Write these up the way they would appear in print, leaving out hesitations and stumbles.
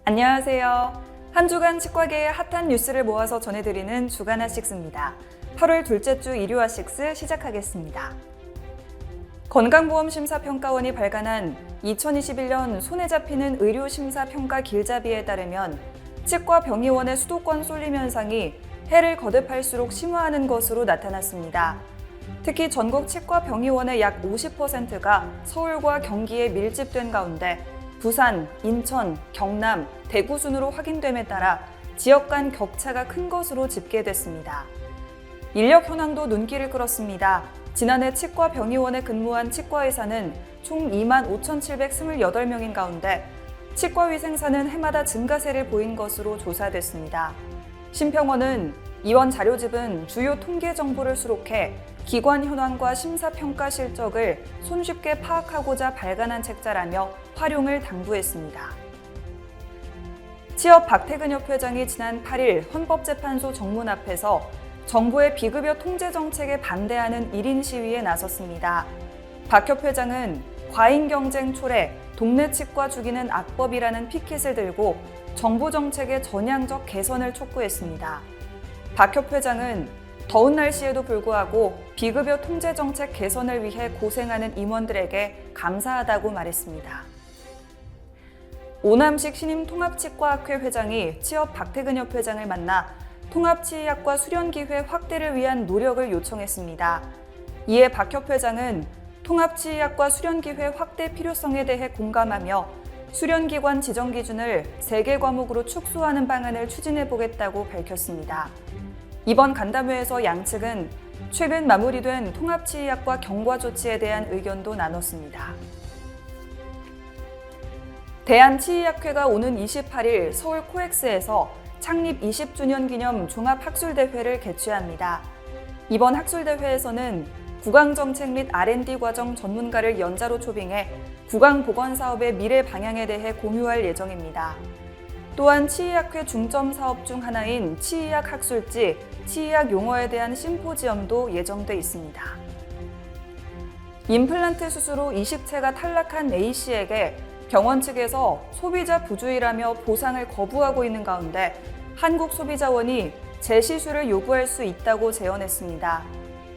안녕하세요. 한 주간 치과계의 핫한 뉴스를 모아서 전해드리는 주간 핫식스입니다. 8월 둘째 주 일요 핫식스 시작하겠습니다. 건강보험심사평가원이 발간한 2021년 손에 잡히는 의료심사평가 길잡이에 따르면 치과 병의원의 수도권 쏠림 현상이 해를 거듭할수록 심화하는 것으로 나타났습니다. 특히 전국 치과 병의원의 약 50%가 서울과 경기에 밀집된 가운데 부산, 인천, 경남, 대구 순으로 확인됨에 따라 지역 간 격차가 큰 것으로 집계됐습니다. 인력 현황도 눈길을 끌었습니다. 지난해 치과 병의원에 근무한 치과의사는 총 25,728명인 가운데 치과위생사는 해마다 증가세를 보인 것으로 조사됐습니다. 심평원은 이원 자료집은 주요 통계 정보를 수록해 기관 현황과 심사평가 실적을 손쉽게 파악하고자 발간한 책자라며 활용을 당부했습니다. 취업 박태근 협회장이 지난 8일 헌법재판소 정문 앞에서 정부의 비급여 통제 정책에 반대하는 1인 시위에 나섰습니다. 박 협회장은 과잉 경쟁 초래, 동네 치과 죽이는 악법이라는 피켓을 들고 정부 정책의 전향적 개선을 촉구했습니다. 박 협회장은 더운 날씨에도 불구하고 비급여 통제 정책 개선을 위해 고생하는 임원들에게 감사하다고 말했습니다. 오남식 신임통합치과학회 회장이 취업 박태근 협회장을 만나 통합치의학과 수련기회 확대를 위한 노력을 요청했습니다. 이에 박 협회장은 통합치의학과 수련기회 확대 필요성에 대해 공감하며 수련기관 지정 기준을 3개 과목으로 축소하는 방안을 추진해보겠다고 밝혔습니다. 이번 간담회에서 양측은 최근 마무리된 통합치의학과 경과 조치에 대한 의견도 나눴습니다. 대한치의학회가 오는 28일 서울 코엑스에서 창립 20주년 기념 종합학술대회를 개최합니다. 이번 학술대회에서는 구강정책 및 R&D 과정 전문가를 연자로 초빙해 구강보건사업의 미래 방향에 대해 공유할 예정입니다. 또한 치의학회 중점 사업 중 하나인 치의학 학술지, 치의학 용어에 대한 심포지엄도 예정돼 있습니다. 임플란트 수술 후 이식체가 탈락한 A씨에게 병원 측에서 소비자 부주의라며 보상을 거부하고 있는 가운데 한국소비자원이 재시술을 요구할 수 있다고 제언했습니다.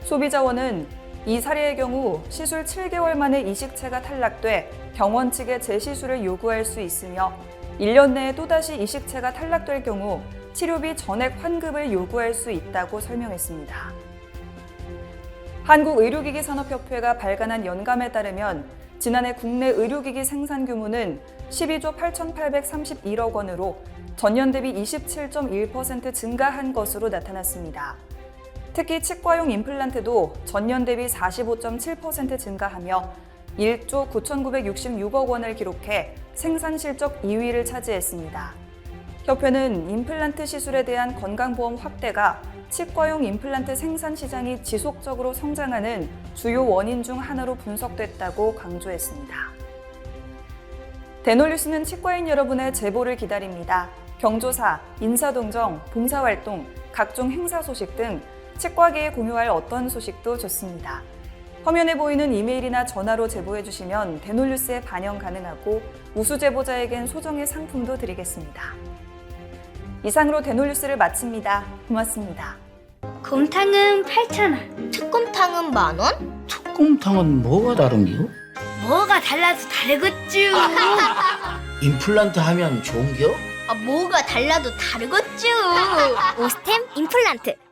소비자원은 이 사례의 경우 시술 7개월 만에 이식체가 탈락돼 병원 측에 재시술을 요구할 수 있으며 1년 내에 또다시 이식체가 탈락될 경우 치료비 전액 환급을 요구할 수 있다고 설명했습니다. 한국의료기기산업협회가 발간한 연감에 따르면 지난해 국내 의료기기 생산 규모는 12조 8,831억 원으로 전년 대비 27.1% 증가한 것으로 나타났습니다. 특히 치과용 임플란트도 전년 대비 45.7% 증가하며 1조 9,966억 원을 기록해 생산 실적 2위를 차지했습니다. 협회는 임플란트 시술에 대한 건강보험 확대가 치과용 임플란트 생산 시장이 지속적으로 성장하는 주요 원인 중 하나로 분석됐다고 강조했습니다. 대놀뉴스는 치과인 여러분의 제보를 기다립니다. 경조사, 인사동정, 봉사활동, 각종 행사 소식 등 치과계에 공유할 어떤 소식도 좋습니다. 화면에 보이는 이메일이나 전화로 제보해 주시면 대놀뉴스에 반영 가능하고 우수 제보자에겐 소정의 상품도 드리겠습니다. 이상으로 대놀뉴스를 마칩니다. 고맙습니다. 곰탕은 8,000원. 특곰탕은 10,000원? 특곰탕은 뭐가 다른겨? 뭐가 달라서 다르겠쥬. 임플란트 하면 좋은겨? 뭐가 달라도 다르겠죠. 오스템 임플란트